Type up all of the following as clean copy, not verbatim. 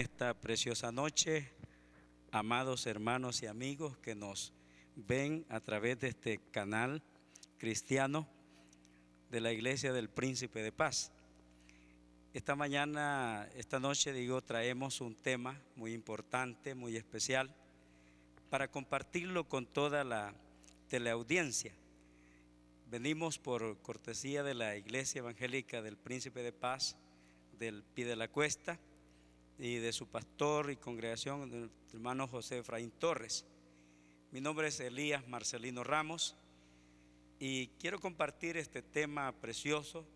Esta preciosa noche, amados hermanos y amigos que nos ven a través de este canal cristiano de la Iglesia del Príncipe de Paz. Esta noche, traemos un tema muy importante, muy especial, para compartirlo con toda la teleaudiencia. Venimos por cortesía de la Iglesia Evangélica del Príncipe de Paz del Pie de la Cuesta y de su pastor y congregación, el hermano José Efraín Torres. Mi nombre es Elías Marcelino Ramos y quiero compartir este tema precioso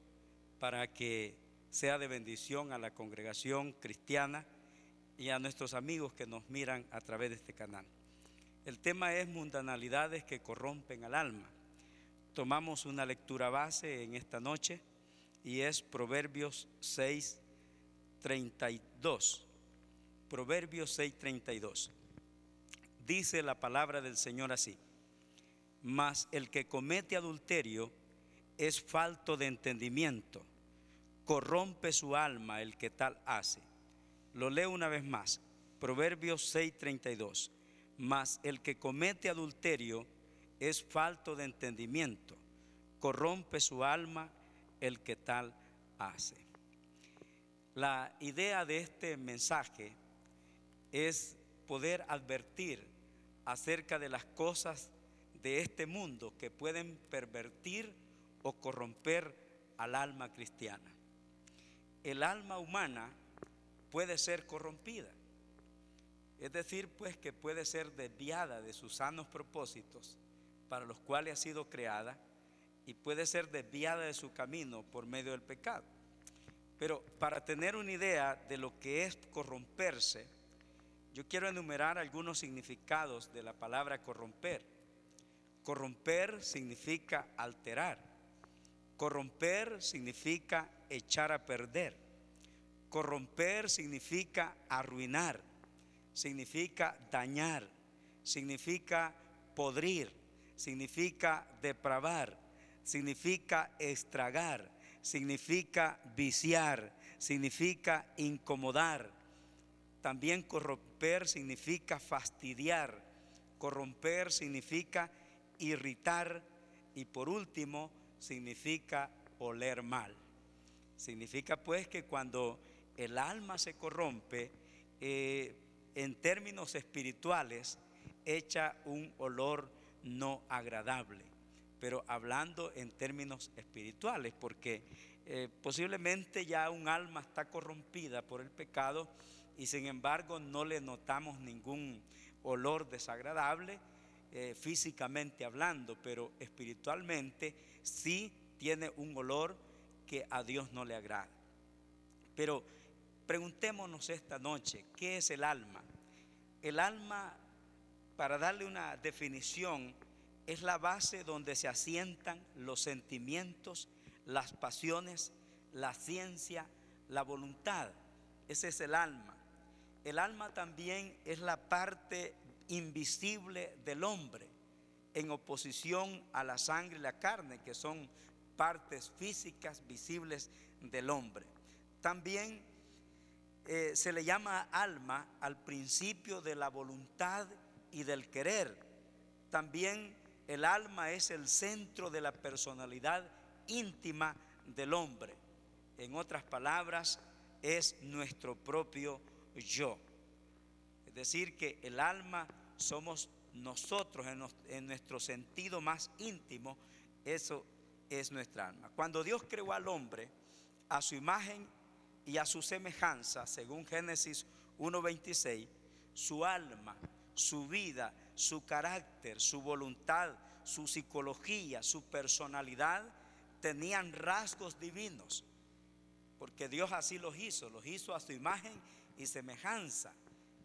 para que sea de bendición a la congregación cristiana y a nuestros amigos que nos miran a través de este canal. El tema es mundanalidades que corrompen al alma. Tomamos una lectura base en esta noche y es Proverbios 6:32. Proverbios 6:32. Dice la palabra del Señor así: mas el que comete adulterio es falto de entendimiento, corrompe su alma el que tal hace. Lo leo una vez más, Proverbios 6:32. Mas el que comete adulterio es falto de entendimiento, corrompe su alma el que tal hace. La idea de este mensaje es poder advertir acerca de las cosas de este mundo que pueden pervertir o corromper al alma cristiana. El alma humana puede ser corrompida, es decir, pues que puede ser desviada de sus sanos propósitos para los cuales ha sido creada y puede ser desviada de su camino por medio del pecado. Pero para tener una idea de lo que es corromperse, yo quiero enumerar algunos significados de la palabra corromper. Corromper significa alterar. Corromper significa echar a perder. Corromper significa arruinar. Significa dañar. Significa podrir. Significa depravar. Significa estragar. Significa viciar. Significa incomodar. También corromper significa fastidiar, corromper significa irritar y por último significa oler mal. Significa pues que cuando el alma se corrompe, en términos espirituales, echa un olor no agradable. Pero hablando en términos espirituales, porque posiblemente ya un alma está corrompida por el pecado y sin embargo no le notamos ningún olor desagradable físicamente hablando, pero espiritualmente sí tiene un olor que a Dios no le agrada. Pero preguntémonos esta noche, ¿qué es el alma? El alma, para darle una definición, es la base donde se asientan los sentimientos, las pasiones, la ciencia, la voluntad. Ese es el alma. El alma también es la parte invisible del hombre, en oposición a la sangre y la carne, que son partes físicas visibles del hombre. También se le llama alma al principio de la voluntad y del querer. También el alma es el centro de la personalidad íntima del hombre. En otras palabras, es nuestro propio yo. Es decir, que el alma somos nosotros en nuestro sentido más íntimo. Eso es nuestra alma. Cuando Dios creó al hombre a su imagen y a su semejanza, según Génesis 1:26, su alma, su vida, su carácter, su voluntad, su psicología, su personalidad tenían rasgos divinos, porque Dios así los hizo a su imagen y semejanza.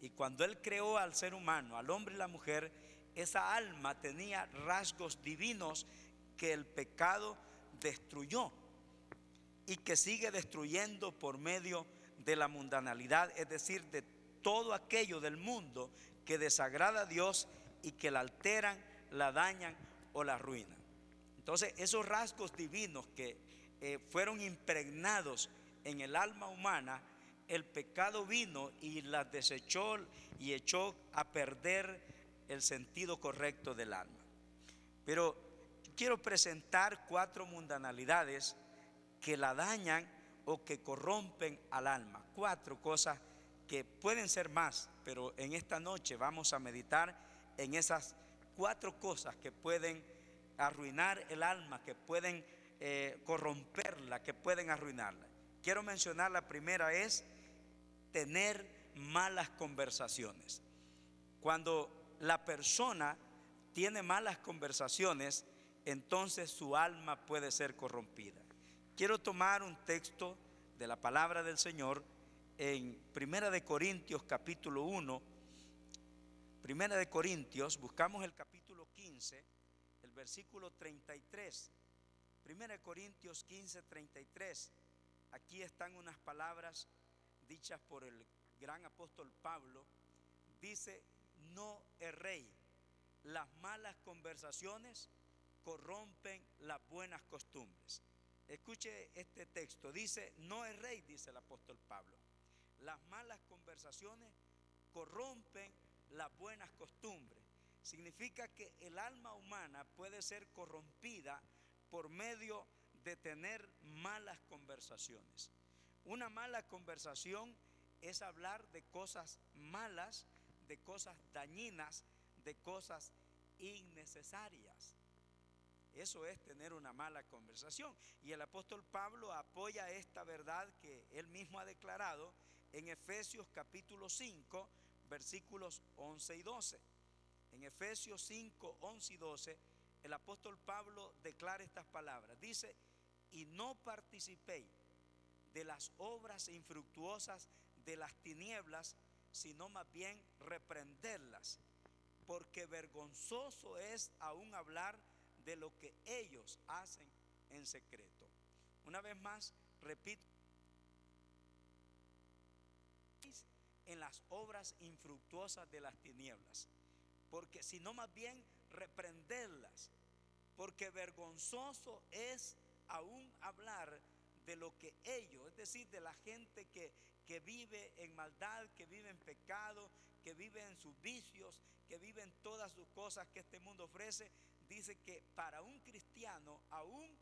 Y cuando Él creó al ser humano, al hombre y la mujer, esa alma tenía rasgos divinos que el pecado destruyó y que sigue destruyendo por medio de la mundanalidad, es decir, de todo aquello del mundo que desagrada a Dios y que la alteran, la dañan o la arruinan. Entonces, esos rasgos divinos que fueron impregnados en el alma humana el pecado vino y las desechó y echó a perder el sentido correcto del alma. Pero quiero presentar 4 mundanalidades que la dañan o que corrompen al alma. 4 cosas que pueden ser más, pero en esta noche vamos a meditar en esas 4 cosas que pueden arruinar el alma, que pueden corromperla, que pueden arruinarla. Quiero mencionar la primera es tener malas conversaciones. Cuando la persona tiene malas conversaciones, entonces su alma puede ser corrompida. Quiero tomar un texto de la palabra del Señor en Primera de Corintios capítulo 1. Primera de Corintios, buscamos el capítulo 15, el versículo 33. Primera de Corintios 15, 33. Aquí están unas palabras dichas por el gran apóstol Pablo. Dice: no erréis, las malas conversaciones corrompen las buenas costumbres. Escuche este texto, dice: no erréis, dice el apóstol Pablo. Las malas conversaciones corrompen las buenas costumbres. Significa que el alma humana puede ser corrompida por medio de tener malas conversaciones. Una mala conversación es hablar de cosas malas, de cosas dañinas, de cosas innecesarias. Eso es tener una mala conversación. Y el apóstol Pablo apoya esta verdad que él mismo ha declarado en Efesios capítulo 5, versículos 11 y 12. En Efesios 5, 11 y 12, el apóstol Pablo declara estas palabras. Dice: y no participéis de las obras infructuosas de las tinieblas, sino más bien reprenderlas, porque vergonzoso es aún hablar de lo que ellos hacen en secreto. Una vez más, repito, en las obras infructuosas de las tinieblas, porque sino más bien reprenderlas, porque vergonzoso es aún hablar de lo que ellos, es decir, de la gente que vive en maldad, que vive en pecado, que vive en sus vicios, que vive en todas sus cosas que este mundo ofrece. Dice que para un cristiano aún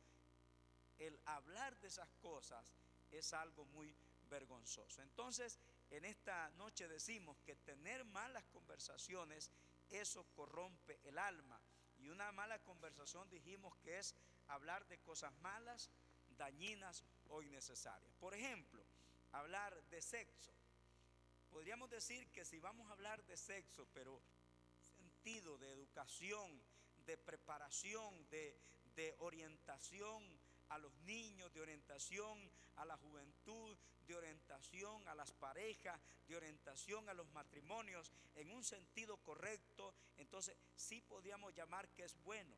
el hablar de esas cosas es algo muy vergonzoso. Entonces, en esta noche decimos que tener malas conversaciones, eso corrompe el alma. Y una mala conversación dijimos que es hablar de cosas malas, dañinas o innecesarias. Por ejemplo, hablar de sexo. Podríamos decir que si vamos a hablar de sexo, pero sentido de educación, de preparación, de orientación a los niños, de orientación a la juventud, de orientación a las parejas, de orientación a los matrimonios en un sentido correcto, entonces sí podríamos llamar que es bueno.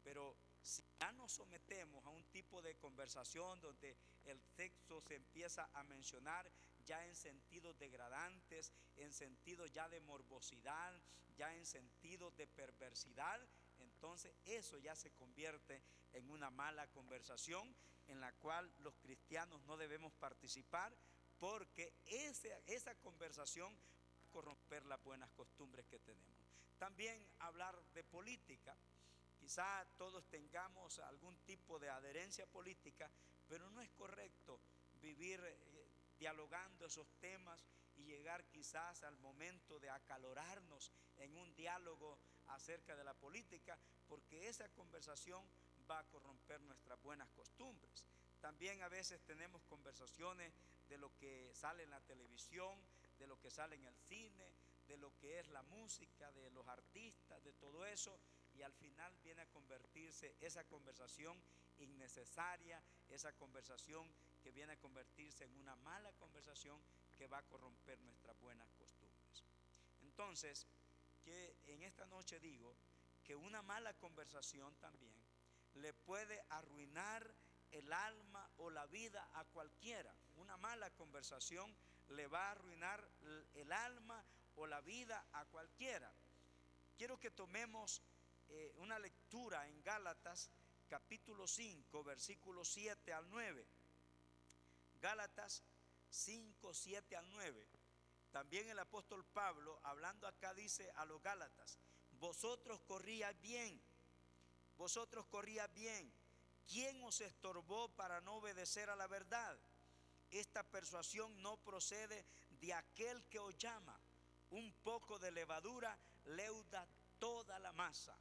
Pero si ya nos sometemos a un tipo de conversación donde el sexo se empieza a mencionar ya en sentidos degradantes, en sentido ya de morbosidad, ya en sentido de perversidad, entonces eso ya se convierte en una mala conversación en la cual los cristianos no debemos participar, porque esa conversación va a corromper las buenas costumbres que tenemos. También hablar de política. Quizá todos tengamos algún tipo de adherencia política, pero no es correcto vivir dialogando esos temas y llegar quizás al momento de acalorarnos en un diálogo acerca de la política, porque esa conversación va a corromper nuestras buenas costumbres. También a veces tenemos conversaciones de lo que sale en la televisión, de lo que sale en el cine, de lo que es la música, de los artistas, de todo eso, y al final viene a convertirse esa conversación innecesaria, esa conversación que viene a convertirse en una mala conversación que va a corromper nuestras buenas costumbres. Entonces, que en esta noche digo que una mala conversación también le puede arruinar el alma o la vida a cualquiera. Una mala conversación le va a arruinar el alma o la vida a cualquiera. Quiero que tomemos una lectura en Gálatas capítulo 5, versículos 7 al 9. Gálatas 5, 7 al 9. También el apóstol Pablo, hablando acá, dice a los Gálatas: vosotros corríais bien, vosotros corríais bien. ¿Quién os estorbó para no obedecer a la verdad? Esta persuasión no procede de aquel que os llama. Un poco de levadura leuda toda la masa.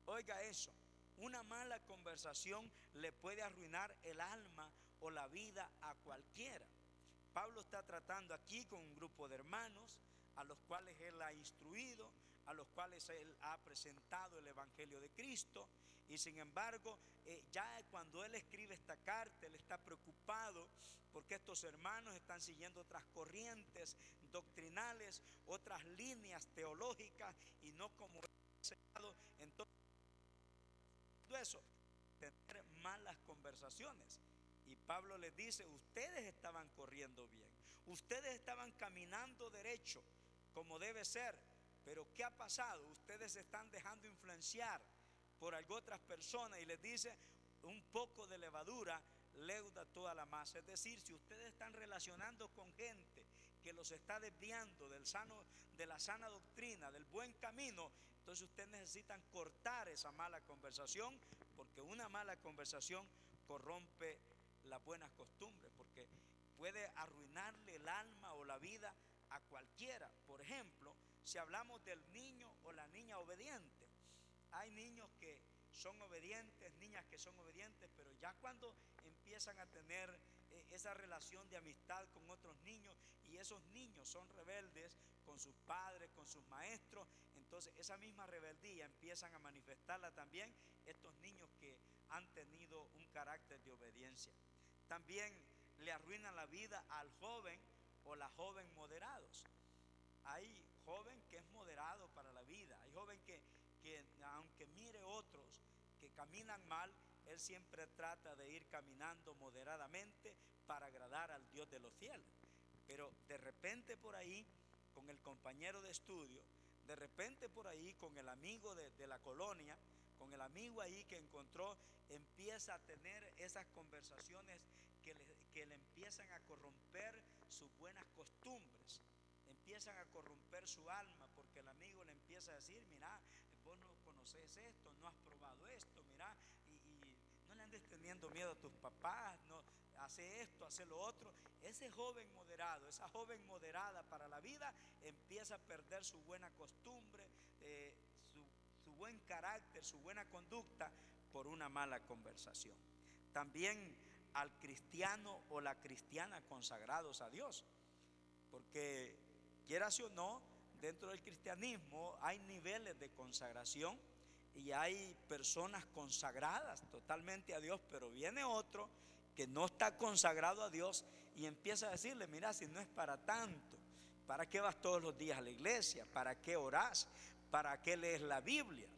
Oiga eso, una mala conversación le puede arruinar el alma o la vida a cualquiera. Pablo está tratando aquí con un grupo de hermanos a los cuales él ha instruido, a los cuales él ha presentado el Evangelio de Cristo. Y sin embargo, ya cuando él escribe esta carta, él está preocupado porque estos hermanos están siguiendo otras corrientes doctrinales, otras líneas teológicas, y no como él ha enseñado. Entonces, eso, tener malas conversaciones. Y Pablo les dice: ustedes estaban corriendo bien, ustedes estaban caminando derecho como debe ser, pero ¿qué ha pasado? Ustedes se están dejando influenciar por otras personas, y les dice: un poco de levadura leuda toda la masa. Es decir, si ustedes están relacionando con gente que los está desviando de la sana doctrina, del buen camino, entonces ustedes necesitan cortar esa mala conversación, porque una mala conversación corrompe las buenas costumbres, porque puede arruinarle el alma o la vida a cualquiera. Por ejemplo, si hablamos del niño o la niña obediente, hay niños que son obedientes, niñas que son obedientes, pero ya cuando empiezan a tener esa relación de amistad con otros niños, y esos niños son rebeldes con sus padres, con sus maestros, entonces esa misma rebeldía empiezan a manifestarla también estos niños que han tenido un carácter de obediencia. También le arruinan la vida al joven o la joven moderados. Hay joven que es moderado para la vida, hay joven que aunque mire otros que caminan mal, él siempre trata de ir caminando moderadamente para agradar al Dios de los cielos. Pero de repente por ahí, con el compañero de estudio, de repente por ahí con el amigo de la colonia, con el amigo ahí que encontró, empieza a tener esas conversaciones que le empiezan a corromper sus buenas costumbres, empiezan a corromper su alma, porque el amigo le empieza a decir: mira, vos no conoces esto, no has probado esto, mira, y no le andes teniendo miedo a tus papás, no, hace esto, hace lo otro. Ese joven moderado, esa joven moderada para la vida, empieza a perder su buena costumbre, su buen carácter, su buena conducta, por una mala conversación. También al cristiano o la cristiana consagrados a Dios, porque quieras o no, dentro del cristianismo hay niveles de consagración y hay personas consagradas totalmente a Dios, pero viene otro que no está consagrado a Dios y empieza a decirle: mira, si no es para tanto, ¿para qué vas todos los días a la iglesia? ¿Para qué orás? ¿Para qué lees la Biblia?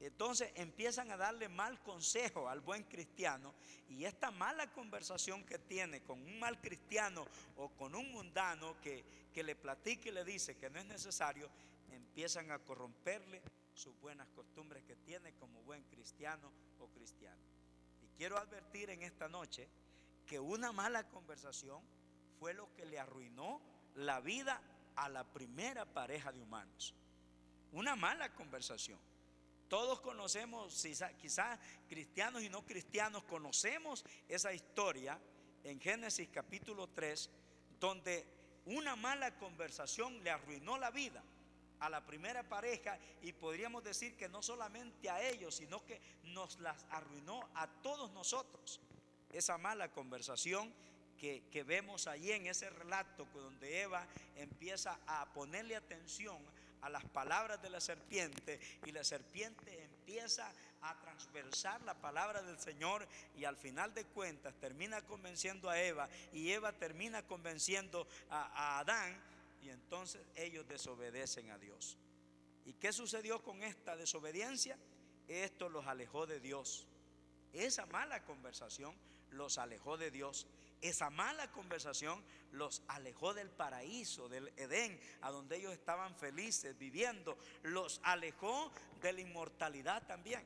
Entonces empiezan a darle mal consejo al buen cristiano, y esta mala conversación que tiene con un mal cristiano o con un mundano que le platica y le dice que no es necesario, empiezan a corromperle sus buenas costumbres que tiene como buen cristiano o cristiano. Y quiero advertir en esta noche que una mala conversación fue lo que le arruinó la vida a la primera pareja de humanos. Una mala conversación. Todos conocemos, quizás cristianos y no cristianos, conocemos esa historia en Génesis capítulo 3, donde una mala conversación le arruinó la vida a la primera pareja, y podríamos decir que no solamente a ellos, sino que nos las arruinó a todos nosotros. Esa mala conversación que vemos allí en ese relato, donde Eva empieza a ponerle atención a las palabras de la serpiente, y la serpiente empieza a transversar la palabra del Señor, y al final de cuentas termina convenciendo a Eva, y Eva termina convenciendo a Adán, y entonces ellos desobedecen a Dios. ¿Y qué sucedió con esta desobediencia? Esto los alejó de Dios. Esa mala conversación los alejó de Dios. Esa mala conversación los alejó del paraíso, del Edén, a donde ellos estaban felices viviendo. Los alejó de la inmortalidad también,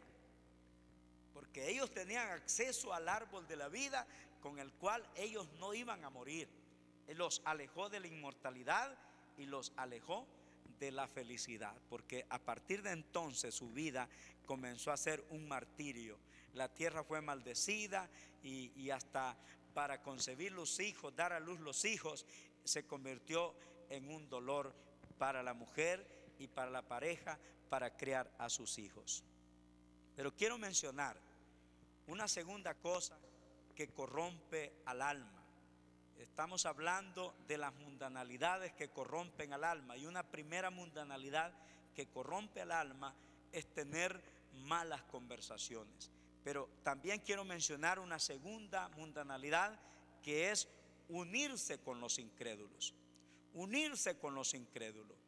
porque ellos tenían acceso al árbol de la vida, con el cual ellos no iban a morir. los alejó de la inmortalidad y los alejó de la felicidad, porque a partir de entonces su vida comenzó a ser un martirio. La tierra fue maldecida y hasta para concebir los hijos, dar a luz los hijos, se convirtió en un dolor para la mujer y para la pareja para criar a sus hijos. Pero quiero mencionar una segunda cosa que corrompe al alma. Estamos hablando de las mundanalidades que corrompen al alma, y una primera mundanalidad que corrompe al alma es tener malas conversaciones. Pero también quiero mencionar una segunda mundanalidad, que es unirse con los incrédulos. Unirse con los incrédulos.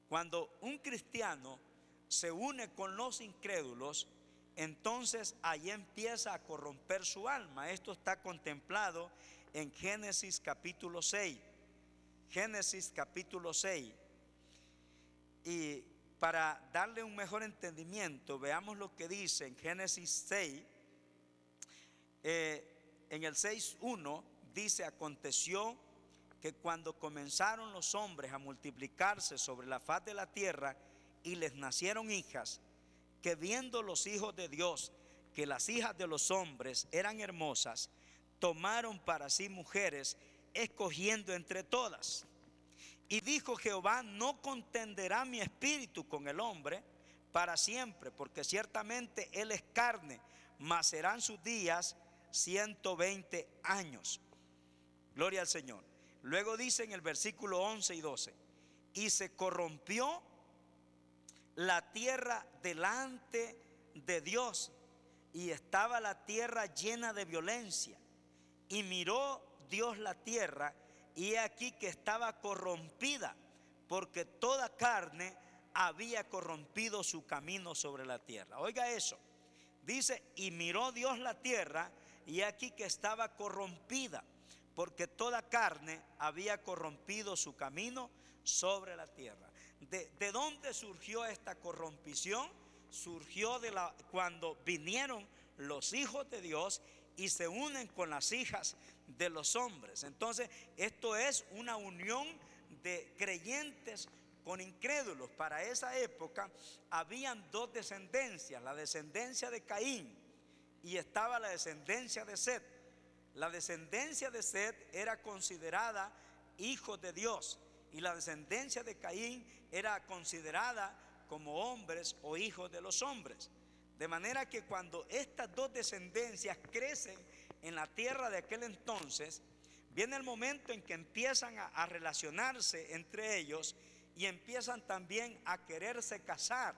Cuando un cristiano se une con los incrédulos, entonces ahí empieza a corromper su alma. Esto está contemplado en Génesis capítulo 6. Génesis capítulo 6. Y para darle un mejor entendimiento, veamos lo que dice en Génesis 6. En el 6:1 dice: aconteció que cuando comenzaron los hombres a multiplicarse sobre la faz de la tierra y les nacieron hijas, que viendo los hijos de Dios que las hijas de los hombres eran hermosas, tomaron para sí mujeres, escogiendo entre todas. Y dijo Jehová: no contenderá mi espíritu con el hombre para siempre, porque ciertamente él es carne, mas serán sus días 120 años. Gloria al Señor. Luego dice en el versículo 11 y 12: y se corrompió la tierra delante de Dios, y estaba la tierra llena de violencia. Y miró Dios la tierra, y he aquí que estaba corrompida, porque toda carne había corrompido su camino sobre la tierra. Oiga eso. Dice: y miró Dios la tierra, y he aquí que estaba corrompida, porque toda carne había corrompido su camino sobre la tierra. ¿De dónde surgió esta corrompición? Surgió cuando vinieron los hijos de Dios y se unen con las hijas de los hombres. Entonces, esto es una unión de creyentes con incrédulos. Para esa época habían dos descendencias: la descendencia de Caín y estaba la descendencia de Set. La descendencia de Set era considerada hijos de Dios, y la descendencia de Caín era considerada como hombres o hijos de los hombres. De manera que cuando estas dos descendencias crecen en la tierra de aquel entonces, viene el momento en que empiezan a relacionarse entre ellos y empiezan también a quererse casar.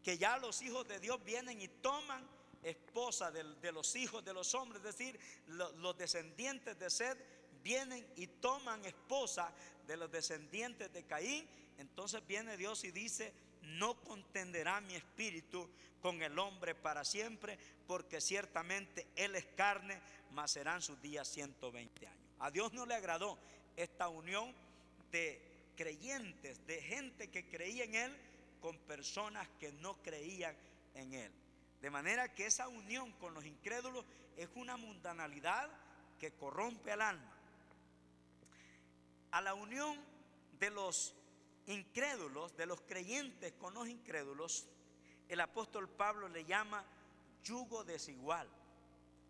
Que ya los hijos de Dios vienen y toman esposa de los hijos de los hombres, es decir, los descendientes de Set vienen y toman esposa de los descendientes de Caín. Entonces viene Dios y dice: no contenderá mi espíritu con el hombre para siempre, porque ciertamente él es carne, mas serán sus días 120 años. A Dios no le agradó esta unión de creyentes, de gente que creía en él con personas que no creían en él. De manera que esa unión con los incrédulos es una mundanalidad que corrompe al alma. A la unión de los incrédulos, de los creyentes con los incrédulos, el apóstol Pablo le llama yugo desigual.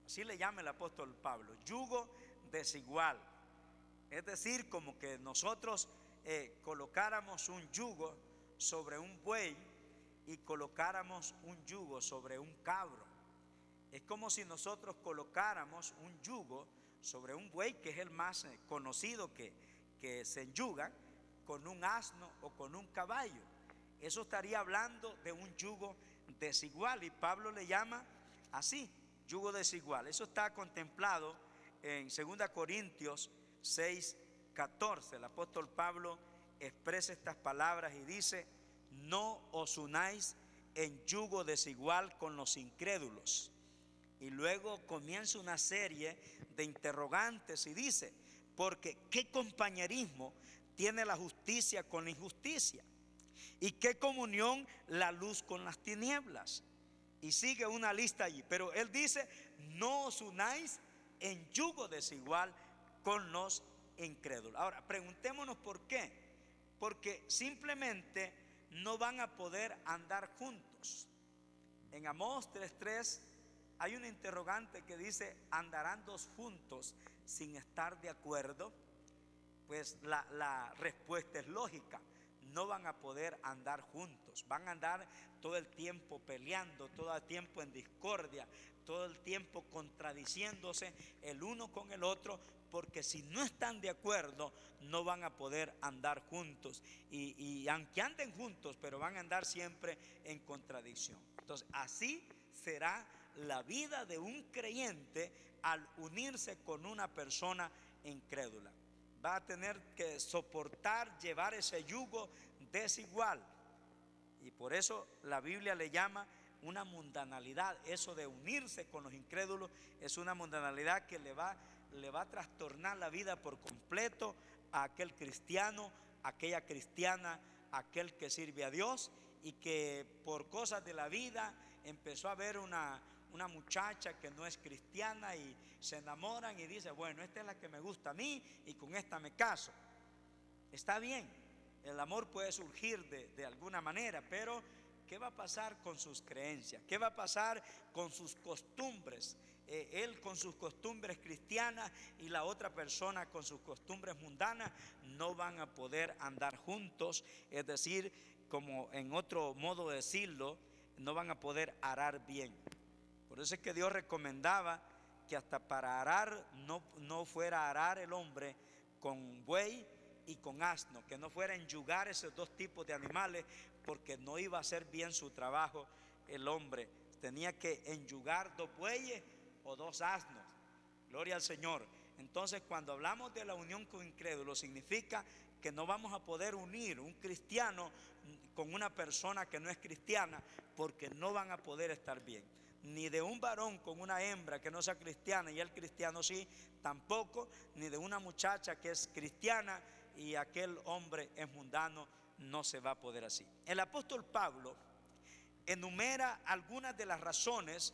Así le llama el apóstol Pablo, yugo desigual. Es decir, como que nosotros colocáramos un yugo sobre un buey y colocáramos un yugo sobre un cabro. Es como si nosotros colocáramos un yugo sobre un buey, que es el más conocido que se enyuga, con un asno o con un caballo. Eso estaría hablando de un yugo desigual, y Pablo le llama así, yugo desigual. Eso está contemplado en 2 Corintios 6:14. El apóstol Pablo expresa estas palabras y dice: no os unáis en yugo desigual con los incrédulos. Y luego comienza una serie de interrogantes y dice: porque ¿qué compañerismo tiene la justicia con la injusticia? ¿Y qué comunión la luz con las tinieblas? Y sigue una lista allí, pero él dice: no os unáis en yugo desigual con los incrédulos. Ahora, preguntémonos por qué. Porque simplemente no van a poder andar juntos. En Amós 3:3 hay un interrogante que dice: ¿andarán dos juntos sin estar de acuerdo? Pues la respuesta es lógica. No van a poder andar juntos. Van a andar todo el tiempo peleando, todo el tiempo en discordia, todo el tiempo contradiciéndose el uno con el otro, porque si no están de acuerdo no van a poder andar juntos. Y aunque anden juntos, pero van a andar siempre en contradicción. Entonces así será la vida de un creyente al unirse con una persona incrédula. Va a tener que soportar, llevar ese yugo desigual. Y por eso la Biblia le llama una mundanalidad. Eso de unirse con los incrédulos es una mundanalidad que le va a trastornar la vida por completo a aquel cristiano, a aquella cristiana, a aquel que sirve a Dios y que por cosas de la vida empezó a ver una muchacha que no es cristiana y se enamoran y dice: bueno, esta es la que me gusta a mí y con esta me caso. Está bien, el amor puede surgir de alguna manera, pero ¿qué va a pasar con sus creencias? ¿Qué va a pasar con sus costumbres? Él con sus costumbres cristianas y la otra persona con sus costumbres mundanas no van a poder andar juntos. Es decir, como en otro modo de decirlo, no van a poder arar bien. Por eso es que Dios recomendaba que hasta para arar no fuera a arar el hombre con buey y con asno, que no fuera a enyugar esos dos tipos de animales, porque no iba a hacer bien su trabajo el hombre. Tenía que enyugar dos bueyes o dos asnos. Gloria al Señor. Entonces, cuando hablamos de la unión con incrédulos, significa que no vamos a poder unir un cristiano con una persona que no es cristiana, porque no van a poder estar bien. Ni de un varón con una hembra que no sea cristiana y el cristiano sí, tampoco, ni de una muchacha que es cristiana y aquel hombre es mundano, no se va a poder así. El apóstol Pablo enumera algunas de las razones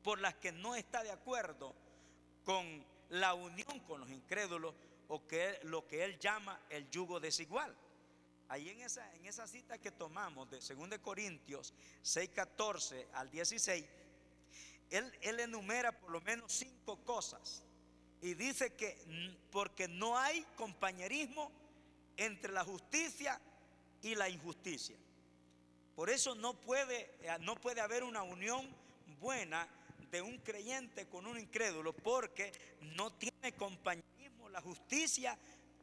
por las que no está de acuerdo con la unión con los incrédulos, o que lo que él llama el yugo desigual. Ahí en esa cita que tomamos de 2 Corintios 6:14 al 16, él enumera por lo menos 5 cosas y dice que porque no hay compañerismo entre la justicia y la injusticia. Por eso no puede haber una unión buena de un creyente con un incrédulo, porque no tiene compañerismo la justicia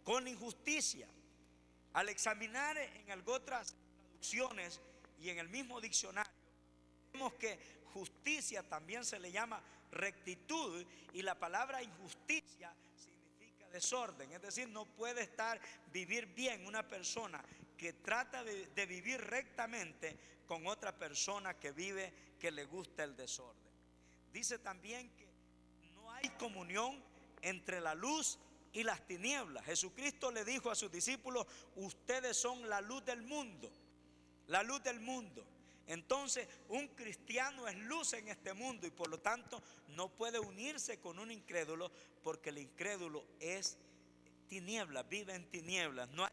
con la injusticia. Al examinar en otras traducciones y en el mismo diccionario, vemos que justicia también se le llama rectitud, y la palabra injusticia significa desorden. Es decir, no puede vivir bien una persona que trata de vivir rectamente con otra persona que le gusta el desorden. Dice también que no hay comunión entre la luz y las tinieblas. Jesucristo le dijo a sus discípulos: ustedes son la luz del mundo. La luz del mundo. Entonces, un cristiano es luz en este mundo y por lo tanto no puede unirse con un incrédulo, porque el incrédulo es tinieblas, vive en tinieblas. No hay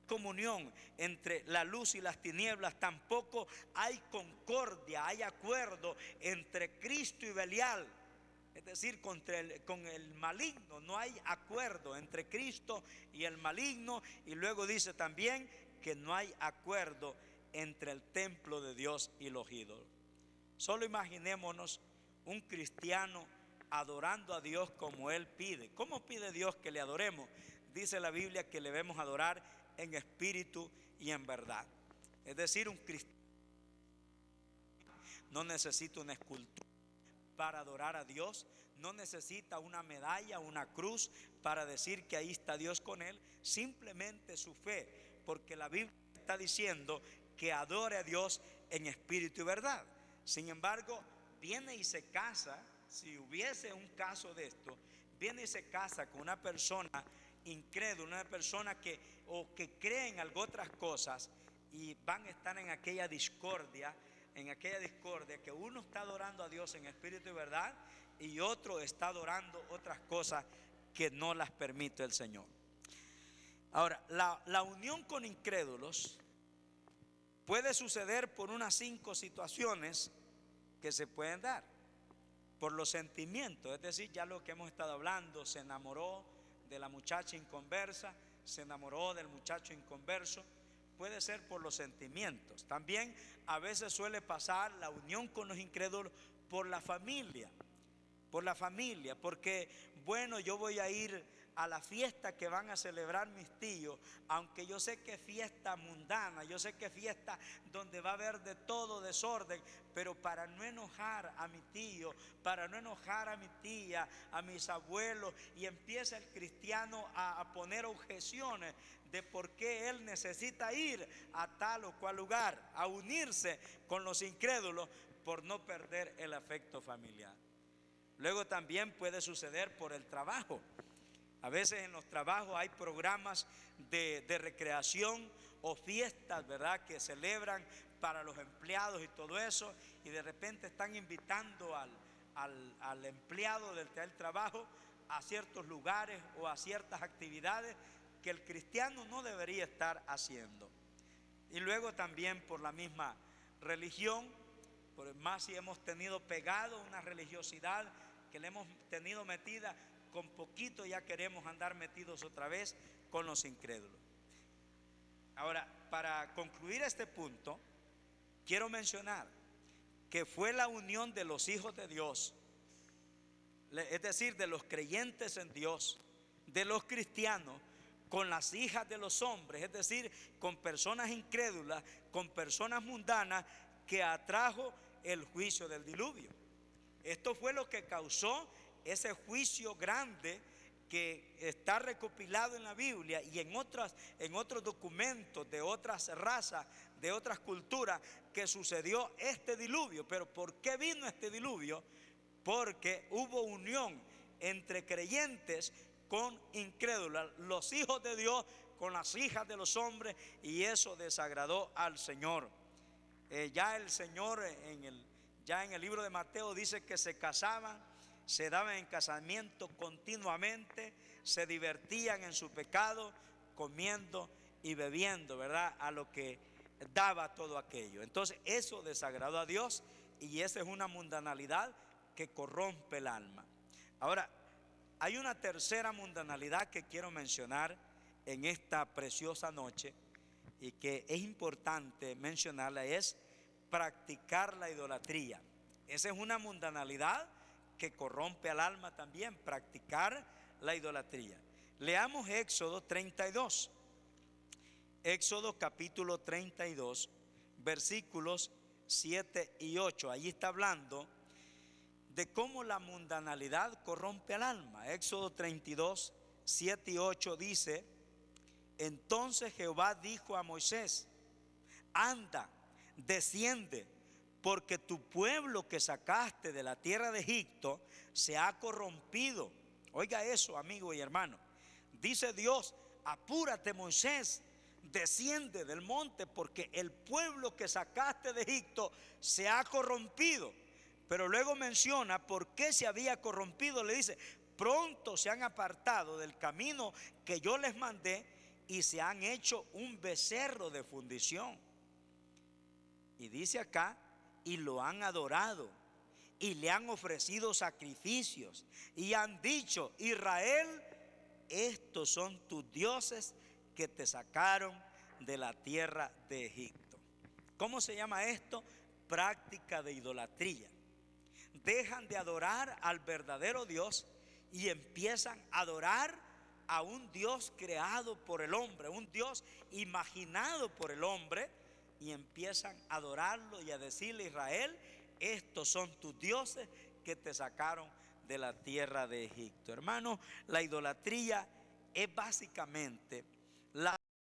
comunión entre la luz y las tinieblas. Tampoco hay concordia, hay acuerdo entre Cristo y Belial. Es decir, con el maligno no hay acuerdo entre Cristo y el maligno. Y luego dice también que no hay acuerdo entre el templo de Dios y los ídolos. Solo imaginémonos un cristiano adorando a Dios como Él pide. ¿Cómo pide Dios que le adoremos? Dice la Biblia que le debemos adorar en espíritu y en verdad. Es decir, un cristiano no necesita una escultura para adorar a Dios, no necesita una medalla, una cruz para decir que ahí está Dios con él. Simplemente su fe, porque la Biblia está diciendo que adore a Dios en espíritu y verdad. Sin embargo, viene y se casa. Si hubiese un caso de esto, viene y se casa con una persona incrédula, una persona que cree en algo otras cosas, y van a estar en aquella discordia que uno está adorando a Dios en espíritu y verdad y otro está adorando otras cosas que no las permite el Señor. Ahora, la unión con incrédulos puede suceder por unas 5 situaciones que se pueden dar. Por los sentimientos, es decir, ya lo que hemos estado hablando, se enamoró de la muchacha inconversa, se enamoró del muchacho inconverso, puede ser por los sentimientos. También a veces suele pasar la unión con los incrédulos por la familia, porque bueno, yo voy a ir a la fiesta que van a celebrar mis tíos, aunque yo sé que es fiesta mundana, yo sé que es fiesta donde va a haber de todo desorden, pero para no enojar a mi tío, para no enojar a mi tía, a mis abuelos, y empieza el cristiano a poner objeciones de por qué él necesita ir a tal o cual lugar, a unirse con los incrédulos por no perder el afecto familiar. Luego también puede suceder por el trabajo. A veces en los trabajos hay programas de recreación o fiestas, ¿verdad?, que celebran para los empleados y todo eso, y de repente están invitando al empleado del trabajo a ciertos lugares o a ciertas actividades que el cristiano no debería estar haciendo. Y luego también por la misma religión, por más si hemos tenido pegado una religiosidad que le hemos tenido metida, con poquito ya queremos andar metidos otra vez con los incrédulos. Ahora, para concluir este punto, quiero mencionar que fue la unión de los hijos de Dios, es decir, de los creyentes en Dios, de los cristianos, con las hijas de los hombres, es decir, con personas incrédulas, con personas mundanas, que atrajo el juicio del diluvio. Esto fue lo que causó ese juicio grande que está recopilado en la Biblia y en otros documentos de otras razas, de otras culturas, que sucedió este diluvio. Pero ¿por qué vino este diluvio? Porque hubo unión entre creyentes con incrédulos, los hijos de Dios con las hijas de los hombres, y eso desagradó al Señor. Ya el Señor ya en el libro de Mateo dice que se casaban, se daban en casamiento continuamente, se divertían en su pecado, comiendo y bebiendo, ¿verdad?, a lo que daba todo aquello. Entonces eso desagradó a Dios, y esa es una mundanalidad que corrompe el alma. Ahora, hay una tercera mundanalidad que quiero mencionar en esta preciosa noche, y que es importante mencionarla, es practicar la idolatría. Esa es una mundanalidad que corrompe al alma también, practicar la idolatría. Leamos Éxodo 32. Éxodo capítulo 32, versículos 7 y 8. Allí está hablando de cómo la mundanalidad corrompe al alma. Éxodo 32, 7 y 8 dice: entonces Jehová dijo a Moisés: anda, desciende, porque tu pueblo que sacaste de la tierra de Egipto se ha corrompido. Oiga eso, amigo y hermano. Dice Dios: apúrate, Moisés, desciende del monte, porque el pueblo que sacaste de Egipto se ha corrompido. Pero luego menciona por qué se había corrompido. Le dice: pronto se han apartado del camino que yo les mandé y se han hecho un becerro de fundición. Y dice acá: y lo han adorado y le han ofrecido sacrificios y han dicho: Israel, estos son tus dioses que te sacaron de la tierra de Egipto. ¿Cómo se llama esto? Práctica de idolatría. Dejan de adorar al verdadero Dios y empiezan a adorar a un Dios creado por el hombre, un Dios imaginado por el hombre, y empiezan a adorarlo y a decirle: Israel, estos son tus dioses que te sacaron de la tierra de Egipto. Hermano, la idolatría es básicamente